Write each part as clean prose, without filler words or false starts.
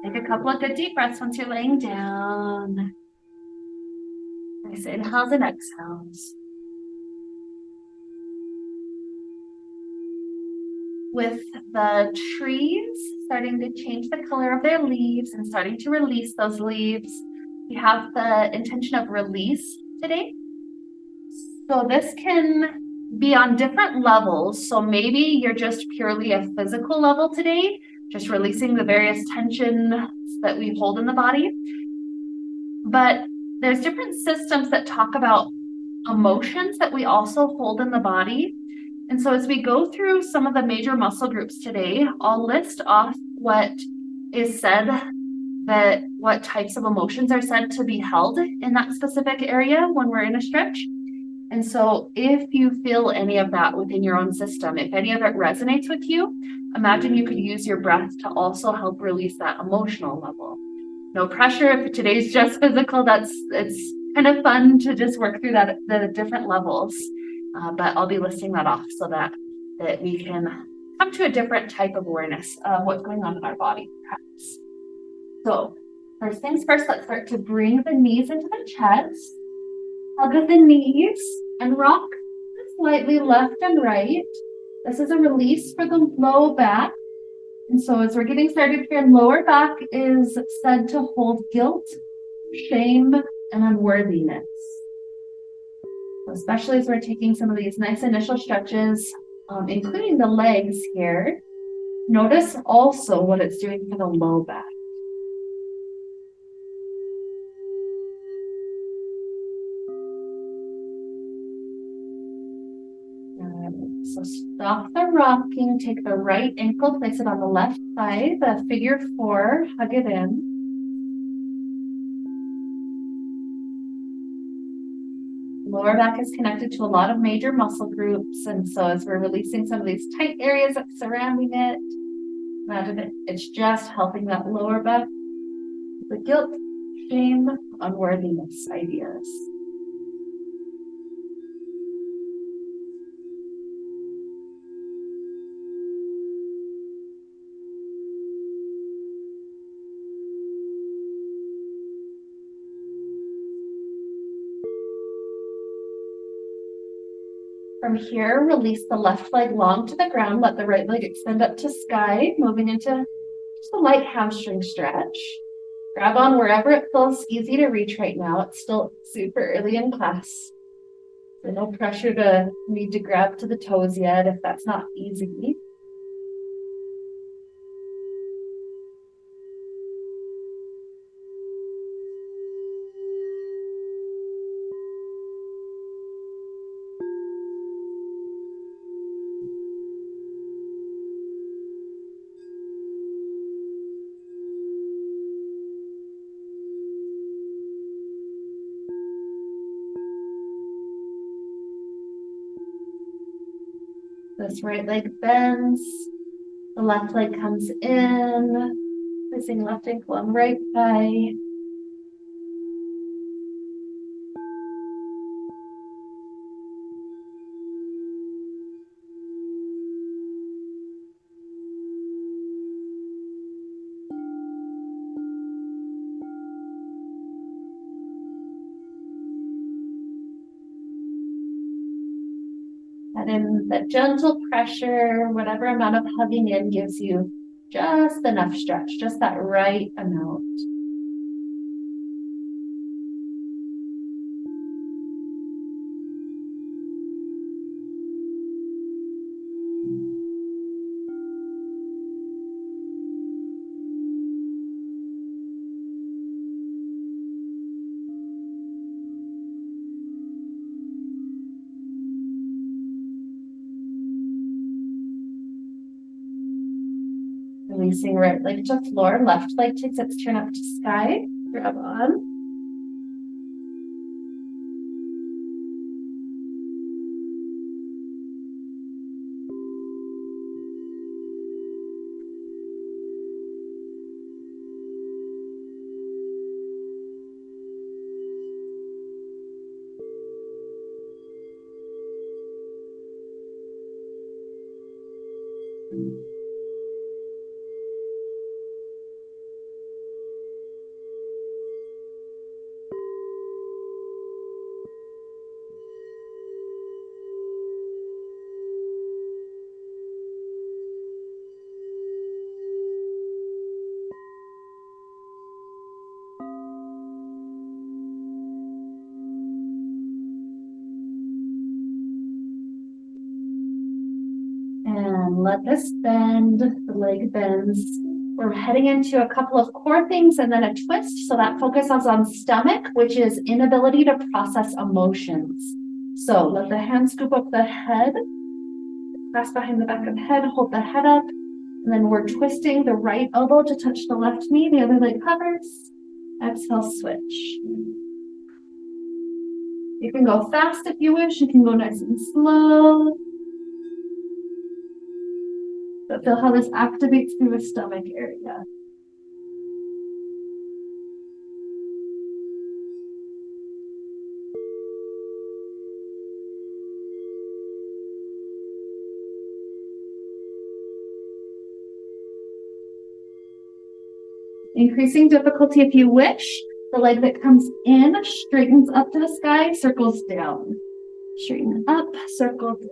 Take a couple of good deep breaths once you're laying down. Nice inhales and exhales. With the trees starting to change the color of their leaves and starting to release those leaves, we have the intention of release today. So this can be on different levels. So maybe you're just purely a physical level today, just releasing the various tensions that we hold in the body. But there's different systems that talk about emotions that we also hold in the body. And so as we go through some of the major muscle groups today, I'll list off what is said, that what types of emotions are said to be held in that specific area when we're in a stretch. And so if you feel any of that within your own system, if any of it resonates with you, imagine you could use your breath to also help release that emotional level. No pressure. If today's just physical, it's kind of fun to just work through the different levels. But I'll be listing that off so that we can come to a different type of awareness of what's going on in our body, perhaps. So first things first, let's start to bring the knees into the chest. Hug the knees and rock slightly left and right. This is a release for the low back. And so as we're getting started here, lower back is said to hold guilt, shame, and unworthiness. So especially as we're taking some of these nice initial stretches, including the legs here, notice also what it's doing for the low back. So stop the rocking, take the right ankle, place it on the left thigh, the figure 4, hug it in. Lower back is connected to a lot of major muscle groups, and so as we're releasing some of these tight areas that's surrounding it, imagine it's just helping that lower back, the guilt, shame, unworthiness ideas. From here, release the left leg long to the ground. Let the right leg extend up to sky, moving into just a light hamstring stretch. Grab on wherever it feels easy to reach right now. It's still super early in class. So no pressure to need to grab to the toes yet if that's not easy. This right leg bends, the left leg comes in, placing left ankle on right thigh. And in the gentle pressure, whatever amount of hugging in gives you just enough stretch, just that right amount. Releasing right leg to floor, left leg takes its turn up to sky. Grab on. And let this bend, the leg bends. We're heading into a couple of core things and then a twist. So that focuses on stomach, which is inability to process emotions. So let the hand scoop up the head, press behind the back of the head, hold the head up. And then we're twisting the right elbow to touch the left knee. The other leg hovers. Exhale, switch. You can go fast if you wish. You can go nice and slow. But feel how this activates through the stomach area. Increasing difficulty if you wish. The leg that comes in straightens up to the sky, circles down. Straighten up, circle down.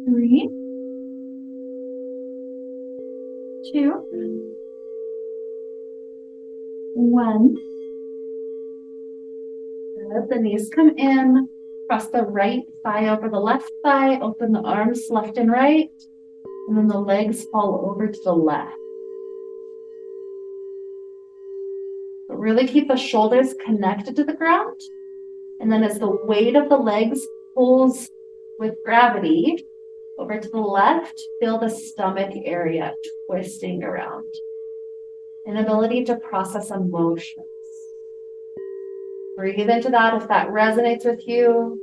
Three, two, one. Good. The knees come in. Cross the right thigh over the left thigh. Open the arms left and right. And then the legs fall over to the left. But really keep the shoulders connected to the ground. And then as the weight of the legs pulls with gravity over to the left, feel the stomach area twisting around. Inability to process emotions. Breathe into that if that resonates with you.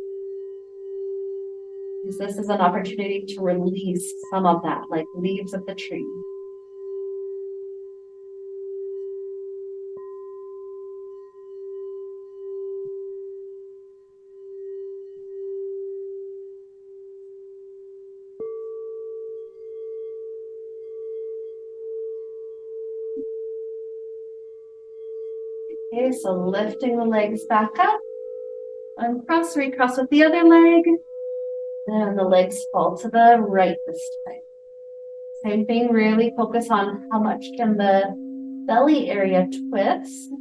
Use this as an opportunity to release some of that, like leaves of the tree. Okay, so lifting the legs back up. Uncross, recross with the other leg. And the legs fall to the right this time. Same thing, really focus on how much can the belly area twist.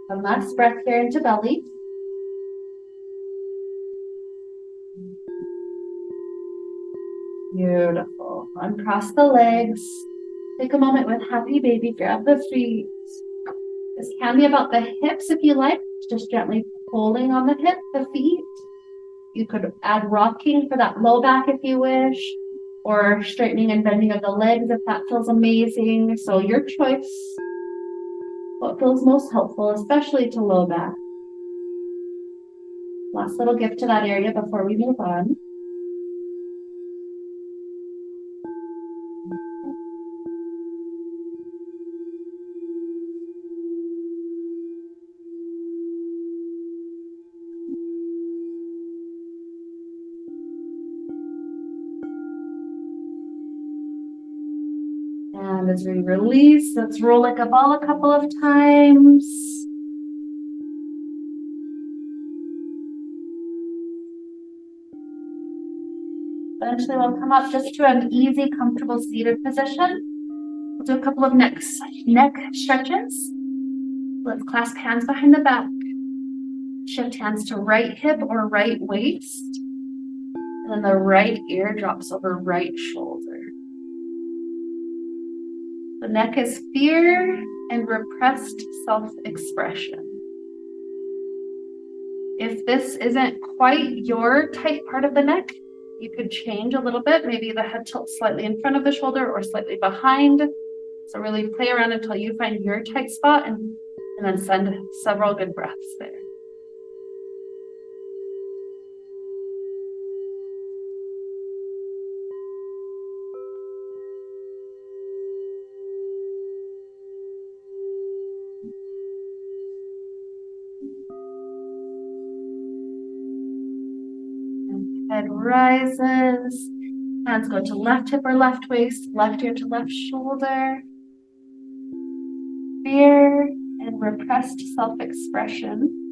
One last breath here into belly. Beautiful. Uncross the legs. Take a moment with happy baby. Grab the feet. This can be about the hips if you like. Just gently pulling on the hip, the feet. You could add rocking for that low back if you wish, or straightening and bending of the legs if that feels amazing. So your choice. What feels most helpful, especially to low back. Last little gift to that area before we move on. And as we release, let's roll like a ball a couple of times. Eventually we'll come up just to an easy, comfortable seated position. We'll do a couple of neck stretches. Let's clasp hands behind the back. Shift hands to right hip or right waist. And then the right ear drops over right shoulder. The neck is fear and repressed self-expression. If this isn't quite your tight part of the neck, you could change a little bit. Maybe the head tilts slightly in front of the shoulder or slightly behind. So really play around until you find your tight spot and then send several good breaths there. Head rises, hands go to left hip or left waist, left ear to left shoulder. Fear and repressed self-expression.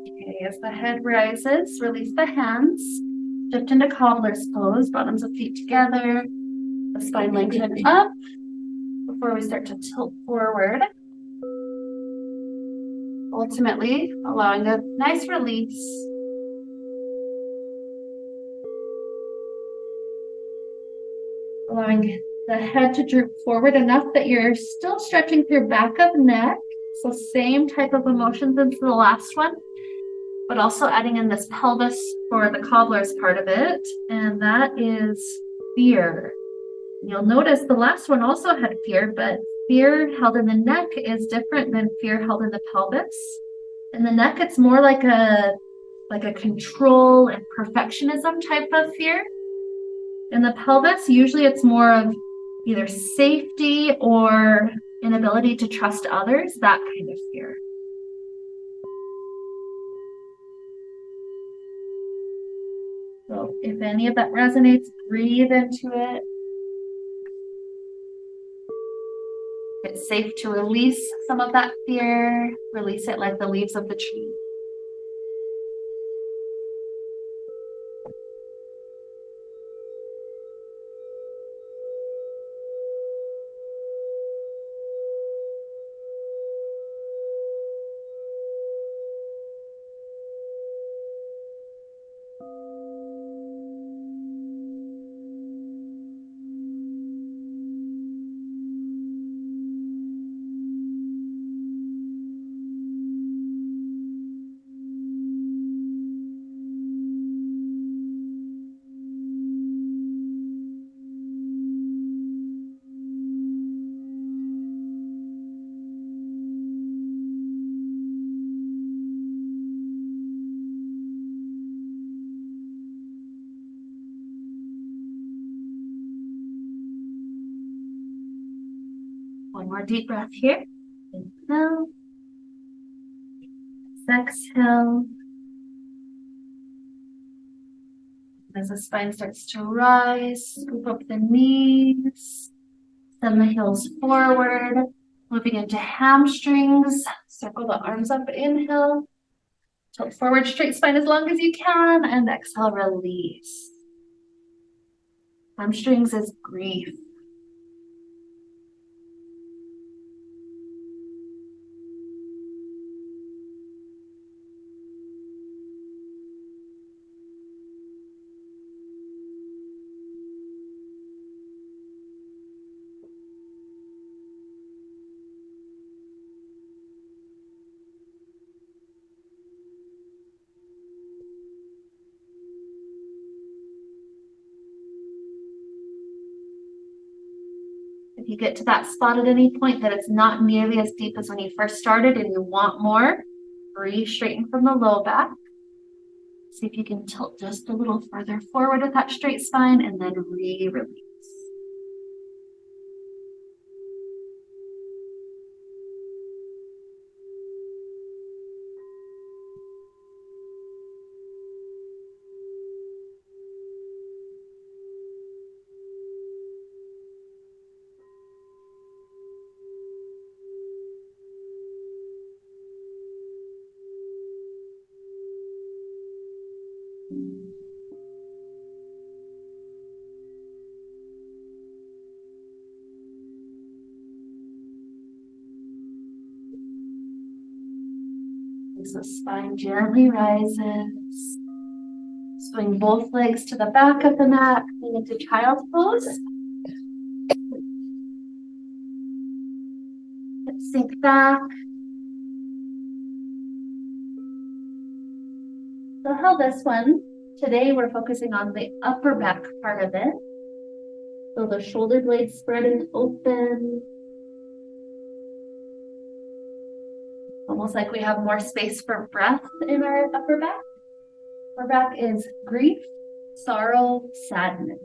Okay, as the head rises, release the hands. Shift into cobbler's pose, bottoms of feet together. The spine lengthen up before we start to tilt forward. Ultimately, allowing a nice release. Allowing the head to droop forward enough that you're still stretching through back of neck. So same type of emotions as the last one, but also adding in this pelvis for the cobbler's part of it. And that is fear. You'll notice the last one also had fear, but fear held in the neck is different than fear held in the pelvis. In the neck, it's more like a control and perfectionism type of fear. In the pelvis, usually it's more of either safety or inability to trust others, that kind of fear. So if any of that resonates, breathe into it. It's safe to release some of that fear. Release it like the leaves of the tree. One more deep breath here. Inhale. Exhale. As the spine starts to rise, scoop up the knees, send the heels forward, moving into hamstrings. Circle the arms up, inhale. Tilt forward, straight spine as long as you can, and exhale, release. Hamstrings is grief. If you get to that spot at any point that it's not nearly as deep as when you first started and you want more, re-straighten from the low back. See if you can tilt just a little further forward with that straight spine and then re-release. As the spine gently rises, swing both legs to the back of the mat, coming into child's pose. Let's sink back. So how this one, today we're focusing on the upper back part of it. So the shoulder blades spreading open. Almost like we have more space for breath in our upper back. Our back is grief, sorrow, sadness.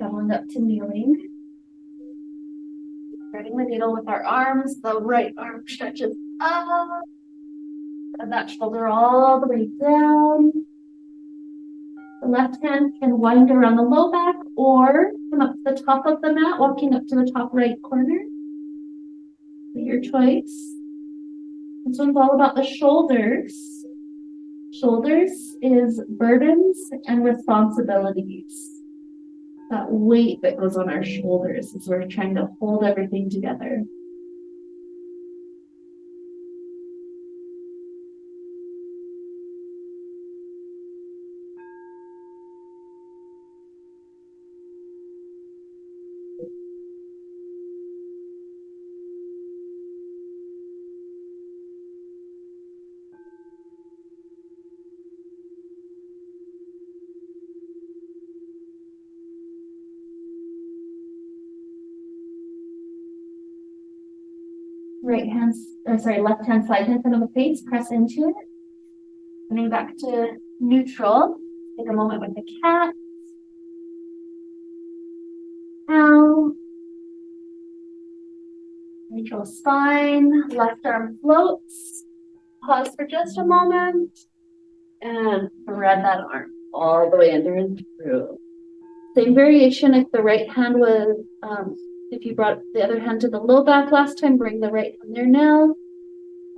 Going up to kneeling. Threading the needle with our arms. The right arm stretches up. And that shoulder all the way down. The left hand can wind around the low back or come up to the top of the mat, walking up to the top right corner. Your choice. This one's all about the shoulders. Shoulders is burdens and responsibilities. That weight that goes on our shoulders as we're trying to hold everything together. Left hand slides in front of the face, press into it. Coming back to neutral. Take a moment with the cat. Now, neutral spine, left arm floats. Pause for just a moment and thread that arm all the way under and through. Same variation if the right hand was, if you brought the other hand to the low back last time, bring the right hand there now.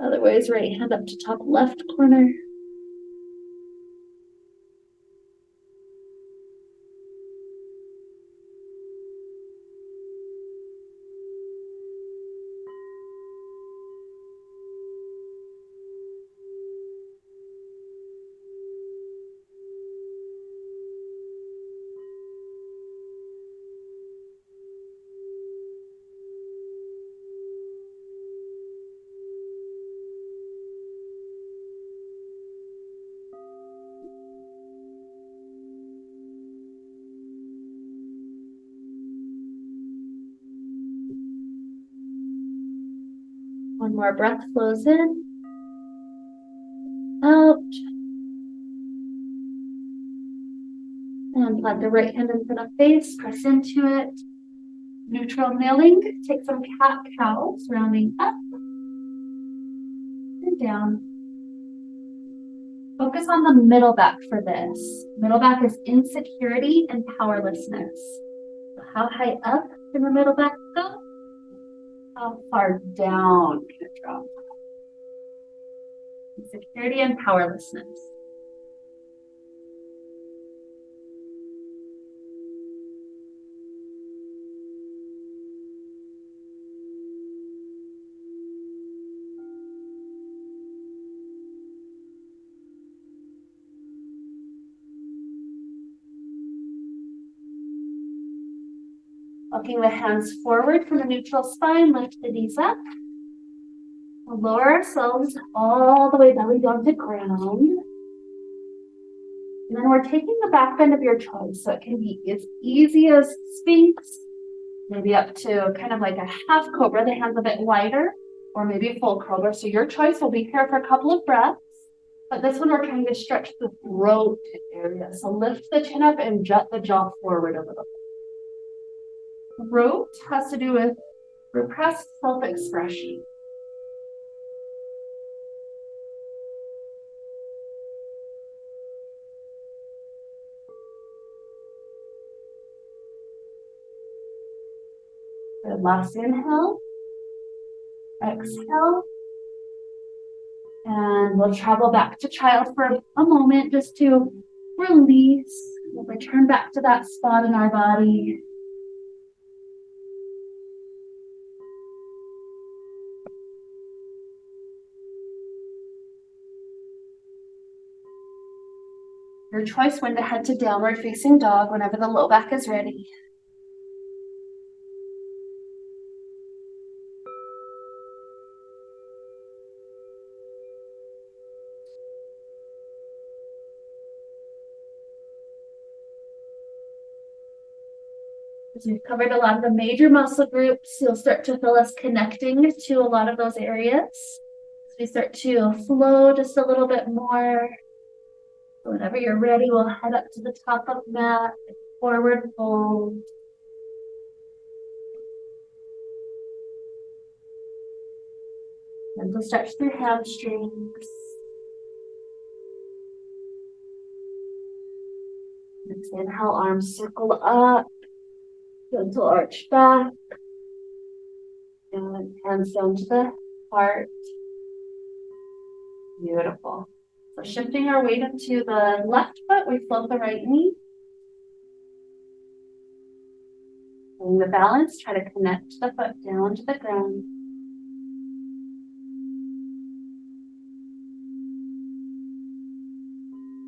Otherwise, right hand up to top left corner. One more breath flows in, out, and plant the right hand in front of face, press into it. Neutral kneeling, take some cat-cow, rounding up and down. Focus on the middle back for this. Middle back is insecurity and powerlessness. So how high up can the middle back go? How far down can it drop? Insecurity and powerlessness. Walking the hands forward from a neutral spine, lift the knees up. We'll lower ourselves all the way belly down to ground. And then we're taking the back bend of your choice. So it can be as easy as Sphinx, maybe up to kind of like a half cobra, the hands a bit wider, or maybe full cobra. So your choice. Will be here for a couple of breaths. But this one we're trying to stretch the throat area. So lift the chin up and jut the jaw forward a little bit. Throat has to do with repressed self-expression. Good. Last inhale. Exhale. And we'll travel back to child for a moment just to release. We'll return back to that spot in our body. Your choice when to head to downward facing dog whenever the low back is ready. As we've covered a lot of the major muscle groups, you'll start to feel us connecting to a lot of those areas. As we start to flow just a little bit more. Whenever you're ready, we'll head up to the top of mat, forward fold. Gentle stretch through hamstrings. Next inhale, arms circle up. Gentle arch back. And hands down to the heart. Beautiful. So shifting our weight into the left foot, we float the right knee. Holding the balance, try to connect the foot down to the ground.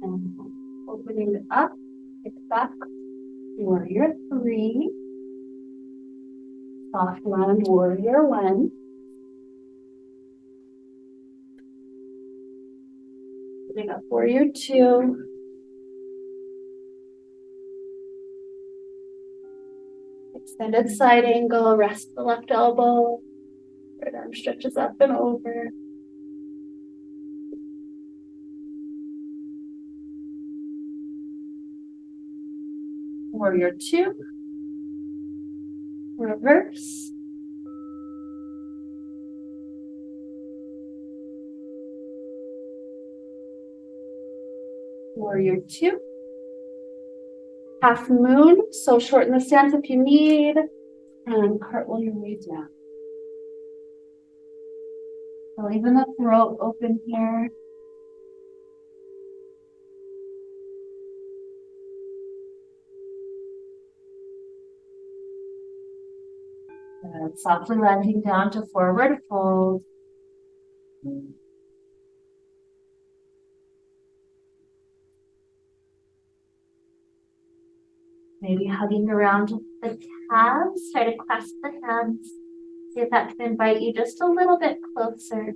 And opening it up, kick back, warrior 3. Soft land, warrior 1. Putting up warrior 2. Extended side angle, rest the left elbow. Right arm stretches up and over. Warrior 2. Reverse. Warrior 2. Half moon, so shorten the stance if you need, and cartwheel your way down. So leaving the throat open here. And softly landing down to forward fold. Maybe hugging around the calves. Try to clasp the hands. See if that can invite you just a little bit closer.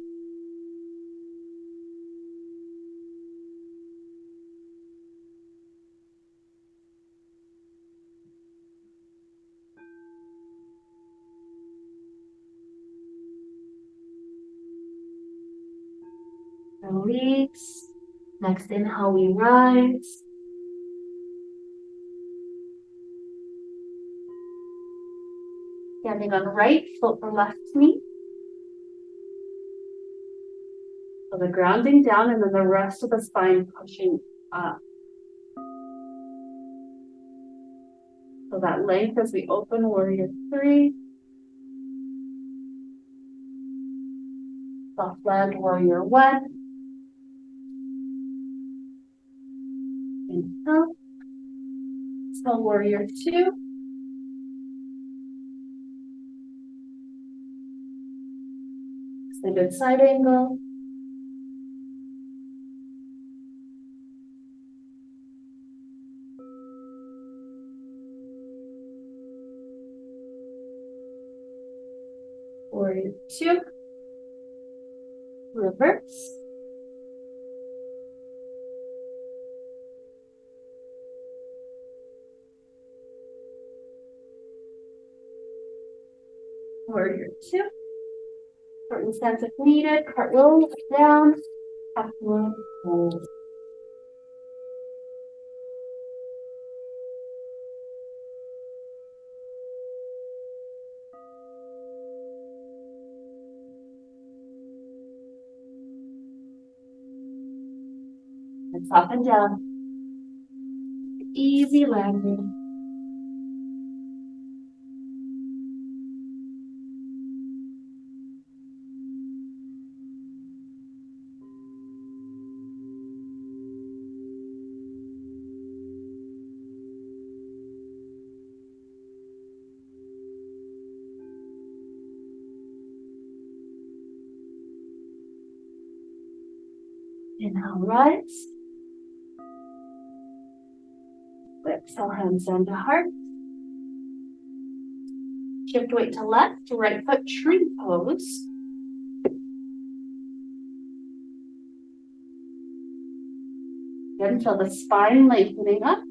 Release. Next inhale, we rise. Standing on the right, float the left knee. So the grounding down and then the rest of the spine pushing up. So that length as we open warrior 3. Soft land warrior 1. Inhale. Exhale warrior 2. Extended side angle. Warrior two. Reverse. Warrior two. Shorten stance if needed. Cartwheel down. Halfway hold. And soften down. Easy landing. Inhale, rise. Exhale, hands down to heart. Shift weight to left, right foot tree pose. Again, feel the spine lengthening up.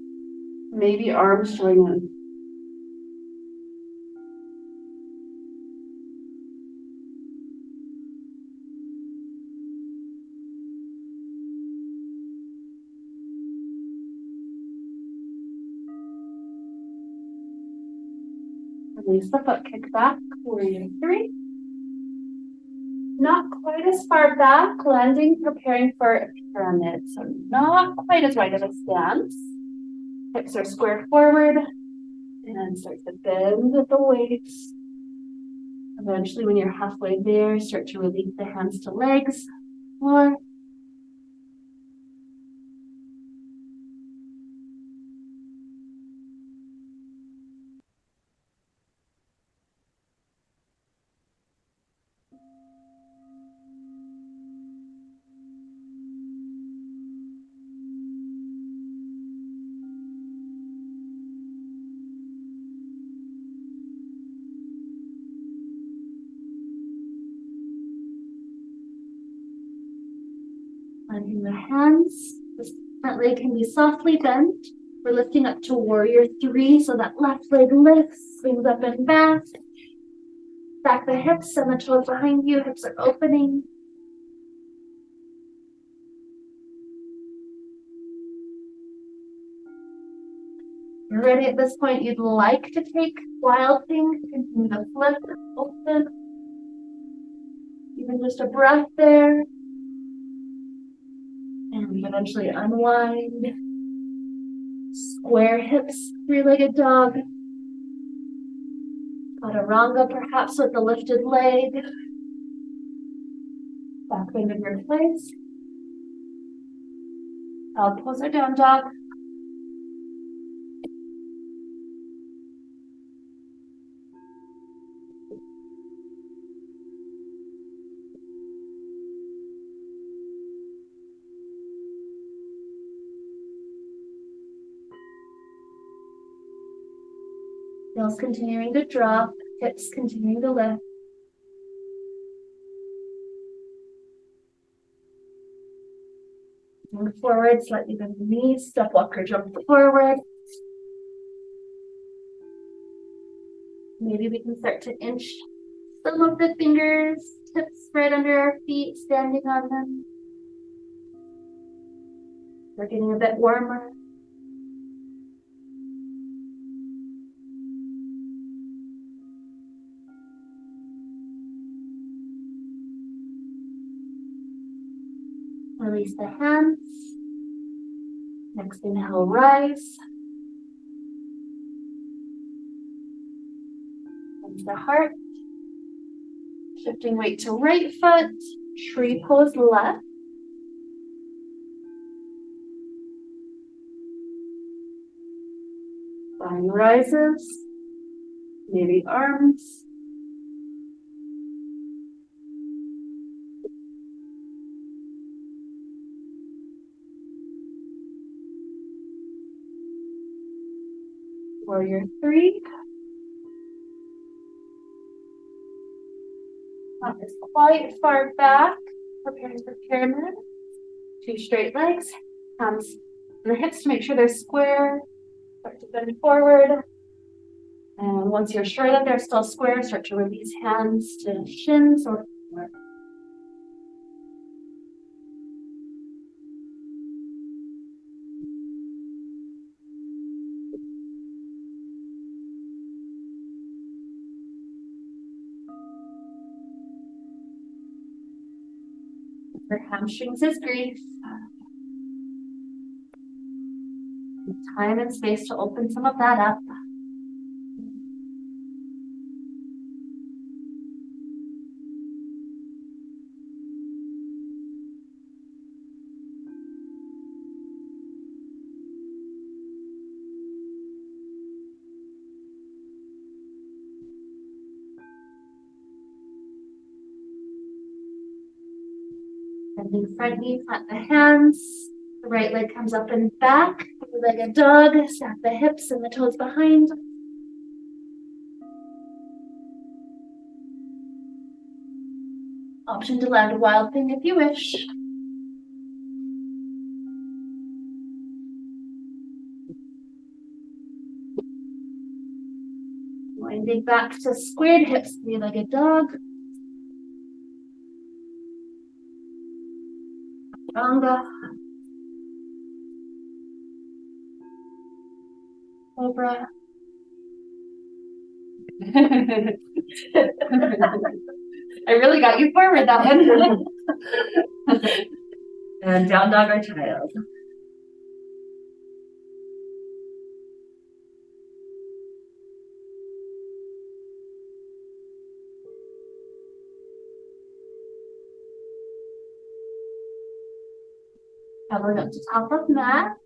Maybe arms join in. Release the foot, kick back, warrior three. Not quite as far back, landing, preparing for a pyramid. So not quite as wide of a stance. Hips are squared forward and start to bend at the waist. Eventually, when you're halfway there, start to release the hands to legs. Or landing the hands. The front leg can be softly bent. We're lifting up to warrior three, so that left leg lifts, swings up and back. Back the hips, send the toes behind you, hips are opening. You're ready at this point. You'd like to take wild thing, continue to flip, open. Even just a breath there. And eventually unwind. Square hips, three-legged dog. Chaturanga perhaps with the lifted leg. Back bend in your place. Child pose or down dog. Heels continuing to drop, hips continuing to lift. Move forward, slightly bend the knees, step walker, jump forward. Maybe we can start to inch some of the fingers, tips right under our feet, standing on them. We're getting a bit warmer. Release the hands. Next inhale, rise. Into the heart. Shifting weight to right foot. Tree pose left. Spine rises. Maybe arms. Warrior three. Mat is quite far back, preparing for pyramid. 2 straight legs, hands on the hips to make sure they're square. Start to bend forward. And once you're sure that they're still square, start to release hands to shins or floor. For hamstrings is grief. Time and space to open some of that up. Bending front knee, flat the hands. The right leg comes up and back. Like a dog, stack the hips and the toes behind. Option to land a wild thing if you wish. Winding back to squared hips, three-legged dog. Chaturanga. Cobra. I really got you forward that one. And down dog or child. Elbow up to top of mat.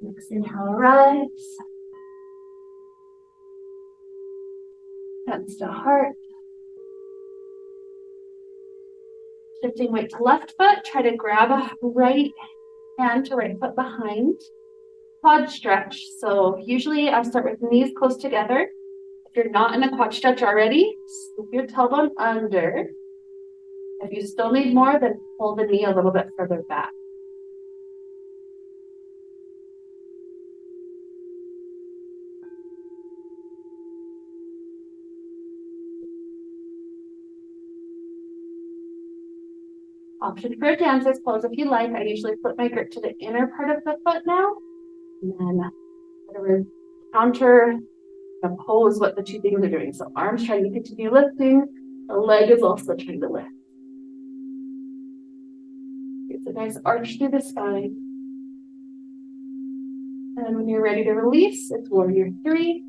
Next inhale, rise. Hands to heart. Shifting weight to left foot. Try to grab a right hand to right foot behind. Quad stretch. So usually I start with knees close together. If you're not in a quad stretch already, scoop your tailbone under. If you still need more, then pull the knee a little bit further back. Option for a dancer's pose if you like. I usually flip my grip to the inner part of the foot now. And then whatever counter oppose what the two things are doing. So arms trying to continue lifting. The leg is also trying to lift. It's a nice arch through the spine. And when you're ready to release, it's warrior 3.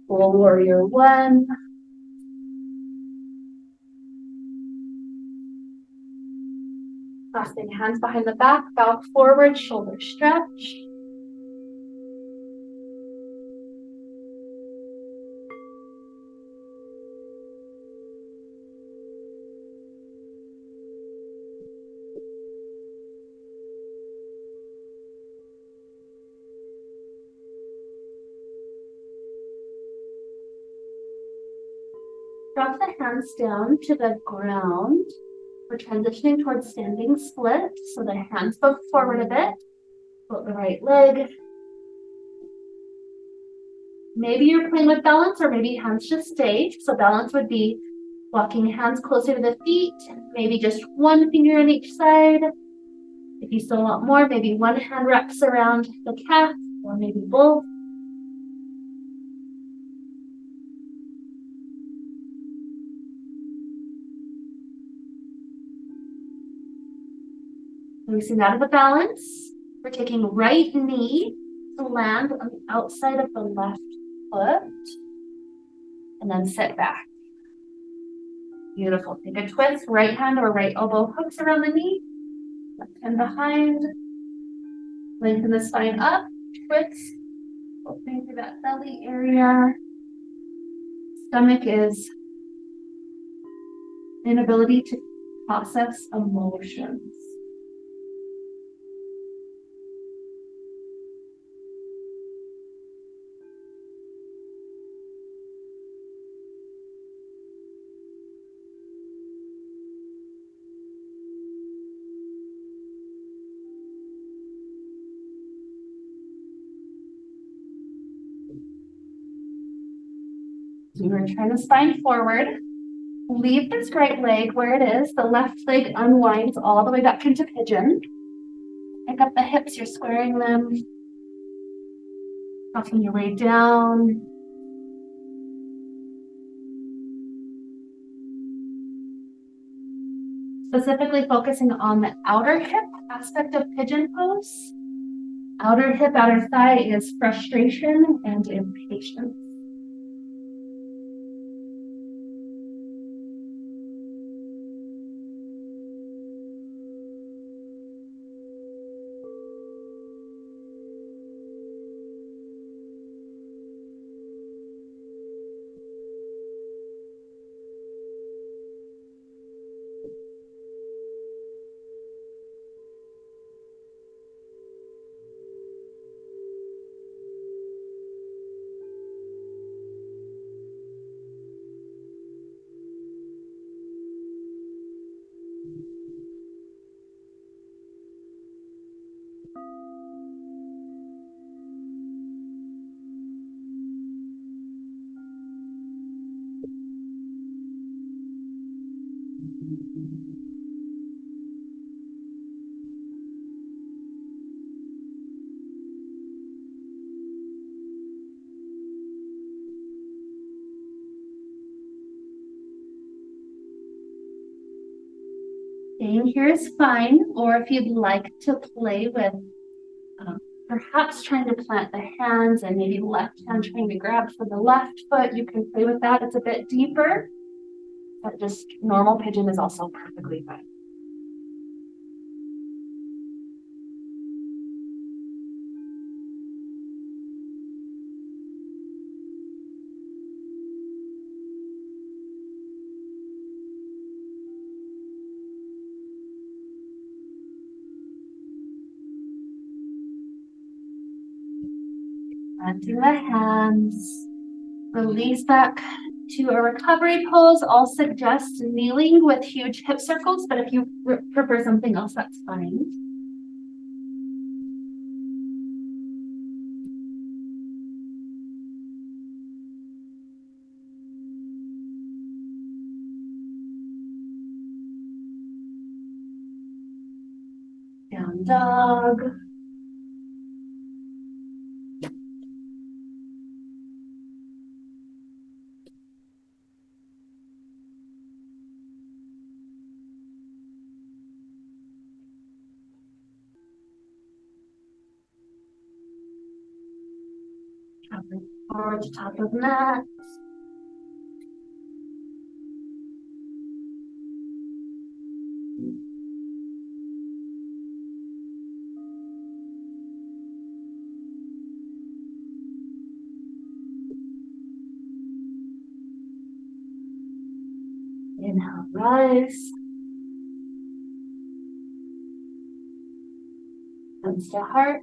Full warrior 1. Clasping hands behind the back, bow forward, shoulder stretch. Drop the hands down to the ground. We're transitioning towards standing split. So the hands go forward a bit. Float the right leg. Maybe you're playing with balance or maybe hands just stay. So balance would be walking hands closer to the feet. Maybe just one finger on each side. If you still want more, maybe one hand wraps around the calf or maybe both. Releasing out of the balance. We're taking right knee to land on the outside of the left foot. And then sit back. Beautiful. Take a twist. Right hand or right elbow hooks around the knee. Left hand behind. Lengthen the spine up. twist, opening through that belly area. Stomach is inability to process emotions. So we're going to turn the spine forward. Leave this right leg where it is. The left leg unwinds all the way back into pigeon. Pick up the hips, you're squaring them. Soften your way down. Specifically focusing on the outer hip aspect of pigeon pose. Outer hip, outer thigh is frustration and impatience. Staying here is fine, or if you'd like to play with perhaps trying to plant the hands and maybe left hand trying to grab for the left foot, you can play with that. It's a bit deeper, but just normal pigeon is also perfectly fine. Planting the hands, release back to a recovery pose. I'll suggest kneeling with huge hip circles, but if you prefer something else, that's fine. Down dog. Forward to top of mat. Inhale, rise. Hands to heart.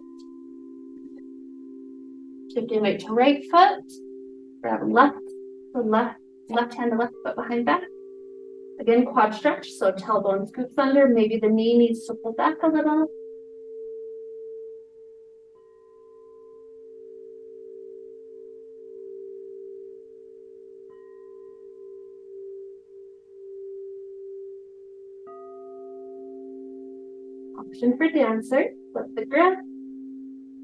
Shifting weight to right foot. Grab left hand to left foot behind back. Again, quad stretch, so tailbone scoops under. Maybe the knee needs to pull back a little. Option for dancer. Flip the grip.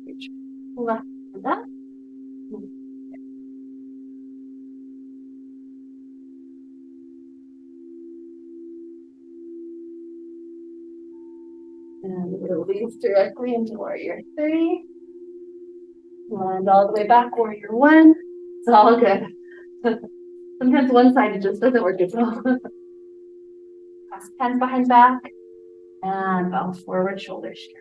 Reach left and up. And release directly into warrior 3. And all the way back, warrior 1. It's all good. Sometimes one side just doesn't work as well. Clasp hands behind back. And bow forward, shoulder stretch.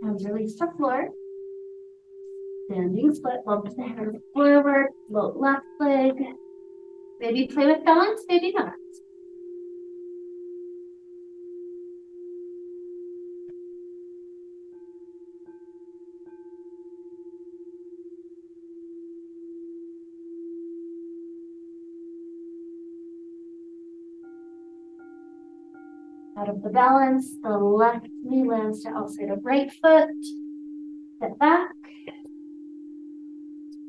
Hands release to floor. Standing split, bump the hands forward, float left leg. Maybe play with balance, maybe not. Out of the balance, the left knee lands to outside of right foot. Step back.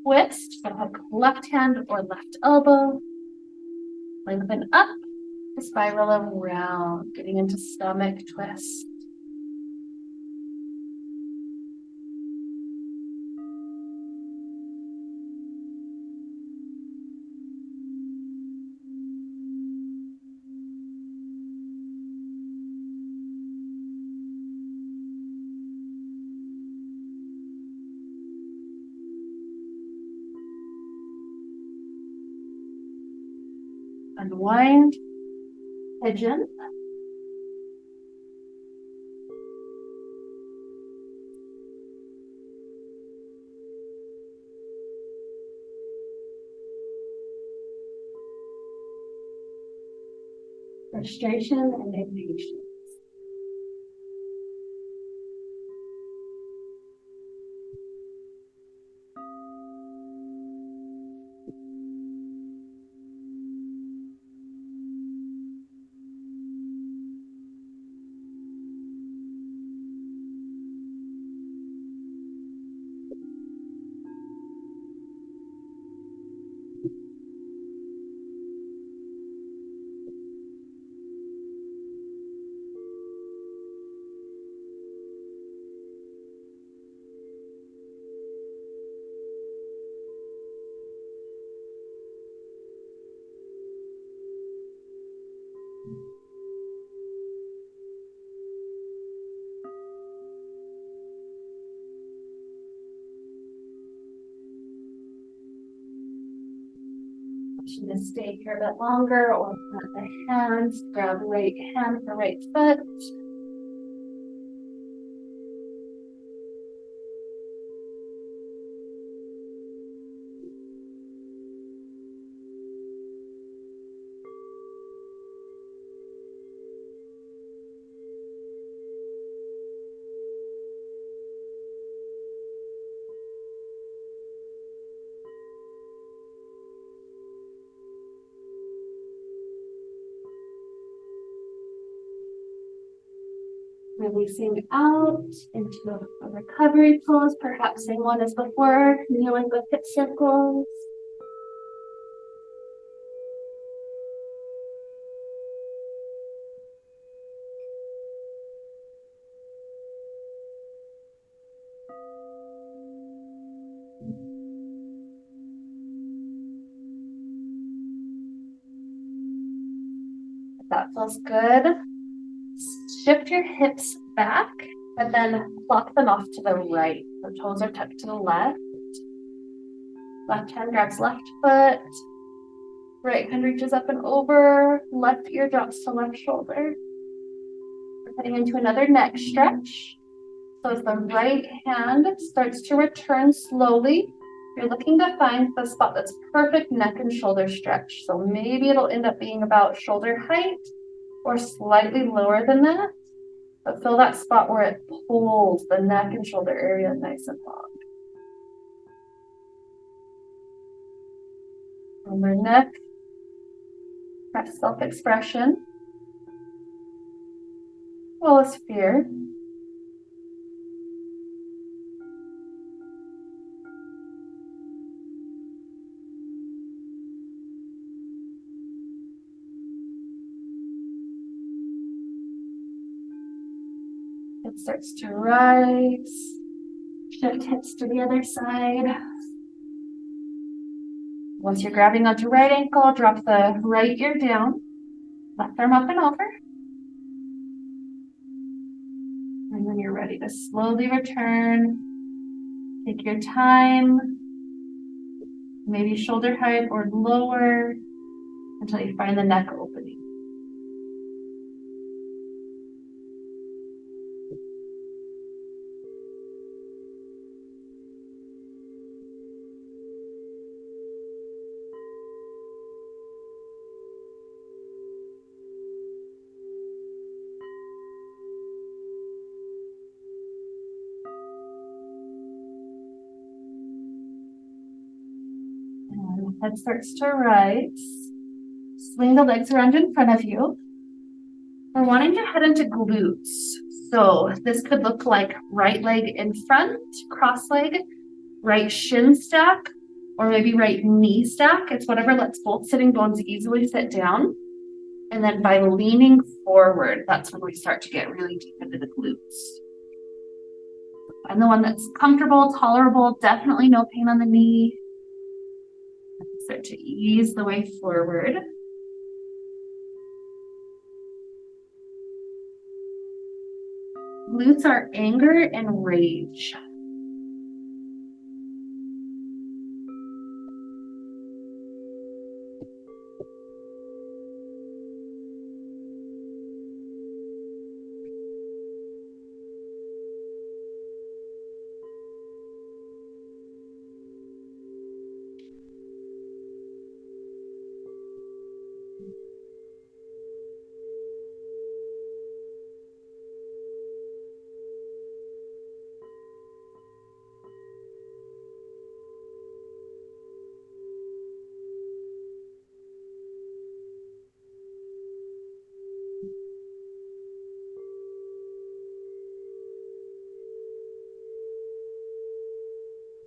Twist, so hook left hand or left elbow. Lengthen up, spiral around, getting into stomach twist. Unwind, pigeon. Frustration and impatience. To stay here a bit longer, or plant the hands, grab right hand for right foot. Releasing out into a recovery pose, perhaps same one as before, kneeling with hip circles. If that feels good, shift your hips back, but then pluck them off to the right. The toes are tucked to the left. Left hand grabs left foot. Right hand reaches up and over. Left ear drops to left shoulder. We're heading into another neck stretch. So as the right hand starts to return slowly, you're looking to find the spot that's perfect neck and shoulder stretch. So maybe it'll end up being about shoulder height or slightly lower than that. But feel that spot where it pulls the neck and shoulder area nice and long. Over neck, press self-expression, as well as fear. It starts to rise. Shift hips to the other side. Once you're grabbing onto right ankle, drop the right ear down. Left arm up and over. And when you're ready to slowly return, take your time. Maybe shoulder height or lower until you find the neck opening. Head starts to rise. Swing the legs around in front of you. We're wanting to head into glutes. So this could look like right leg in front, cross leg, right shin stack, or maybe right knee stack. It's whatever lets both sitting bones easily sit down. And then by leaning forward, that's when we start to get really deep into the glutes. Find the one that's comfortable, tolerable, definitely no pain on the knee. Start to ease the way forward. Glutes are anger and rage.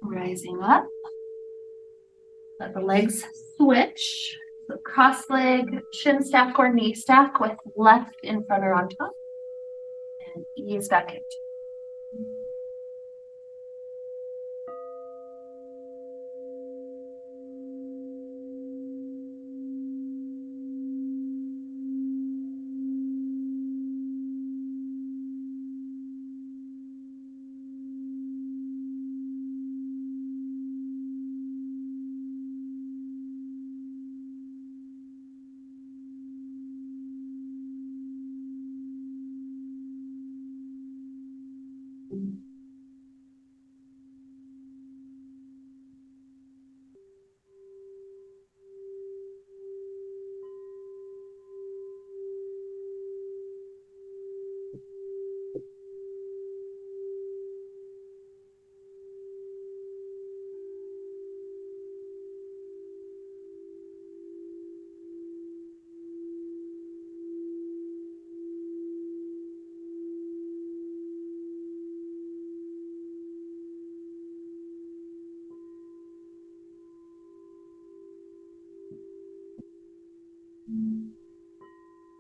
Rising up. Let the legs switch. So cross leg, shin stack or knee stack with left in front or on top. And ease back into.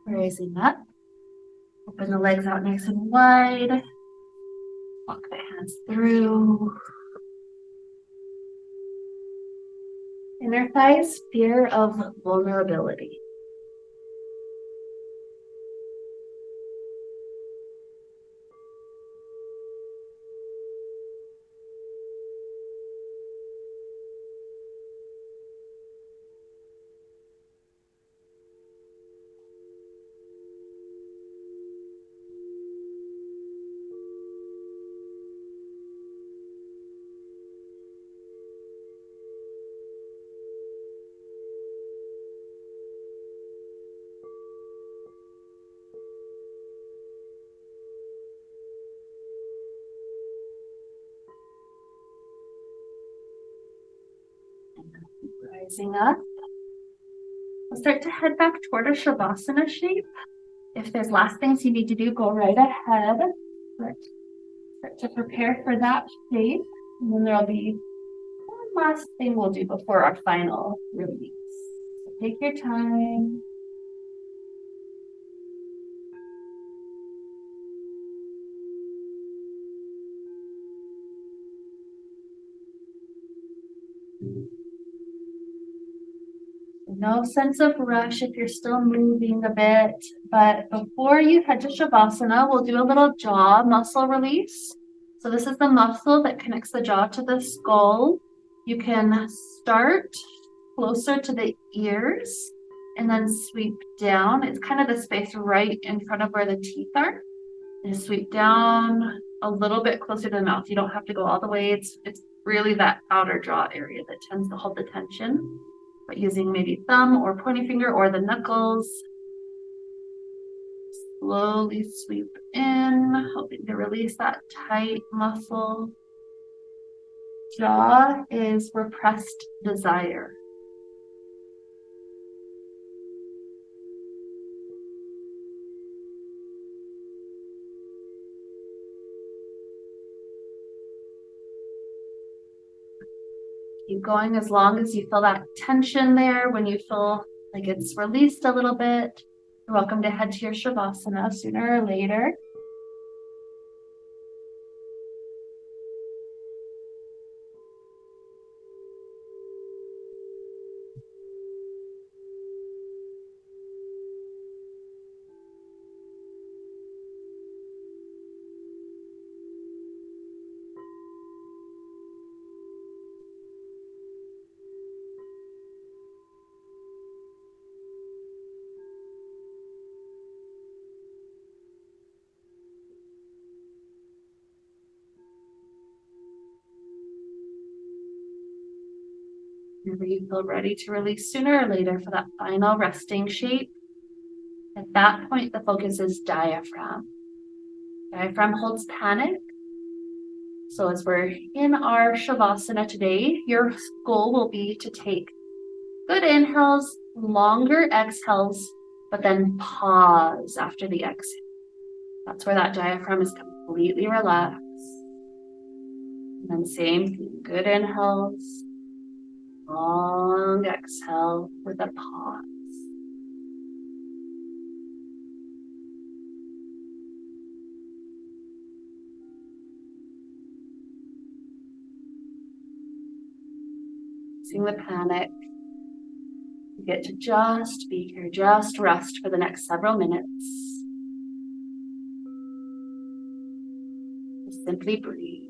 Raising up. Open the legs out nice and wide. Walk the hands through. Inner thighs, fear of vulnerability. Rising up. We'll start to head back toward a Shavasana shape. If there's last things you need to do, go right ahead. Start to prepare for that shape. And then there'll be one last thing we'll do before our final release. So take your time. No sense of rush if you're still moving a bit, but before you head to Shavasana, we'll do a little jaw muscle release. So this is the muscle that connects the jaw to the skull. You can start closer to the ears and then sweep down. It's kind of the space right in front of where the teeth are. And sweep down a little bit closer to the mouth. You don't have to go all the way. It's really that outer jaw area that tends to hold the tension. But using maybe thumb or pointing finger or the knuckles, slowly sweep in, hoping to release that tight muscle. Jaw is repressed desire. Keep going as long as you feel that tension there. When you feel like it's released a little bit, you're welcome to head to your Shavasana sooner or later. Whenever you feel ready to release sooner or later for that final resting shape, at that point, the focus is diaphragm. Diaphragm holds panic. So as we're in our Shavasana today, your goal will be to take good inhales, longer exhales, but then pause after the exhale. That's where that diaphragm is completely relaxed. And then same thing, good inhales, long exhale with a pause. Seeing the panic. You get to just be here, just rest for the next several minutes. Just simply breathe.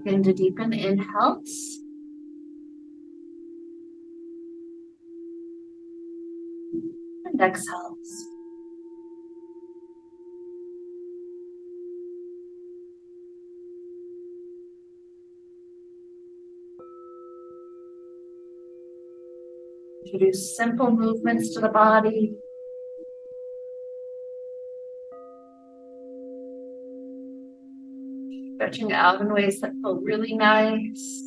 Begin to deepen inhales. And exhales. Introduce simple movements to the body. Stretching out in ways that feel really nice.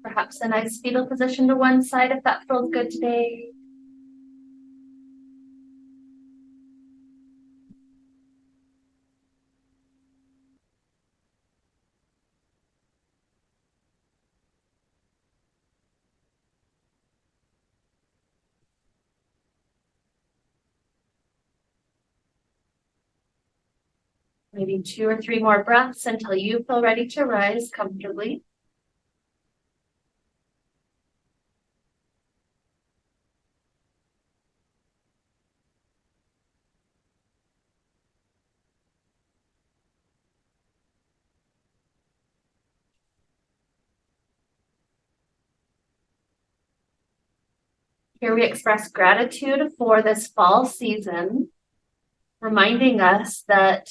Perhaps a nice fetal position to one side if that feels good today. Maybe 2 or 3 more breaths until you feel ready to rise comfortably. Here we express gratitude for this fall season, reminding us that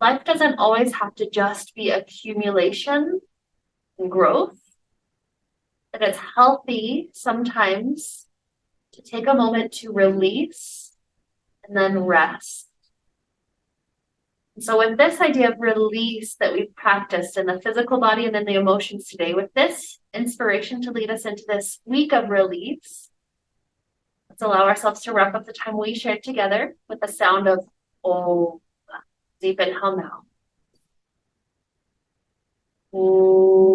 life doesn't always have to just be accumulation and growth, that it's healthy sometimes to take a moment to release and then rest. And so with this idea of release that we've practiced in the physical body and in the emotions today, with this inspiration to lead us into this week of release, let's allow ourselves to wrap up the time we shared together with the sound of Om. Deep inhale now. Om.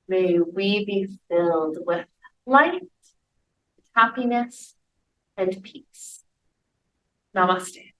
May we be filled with light, happiness, and peace. Namaste.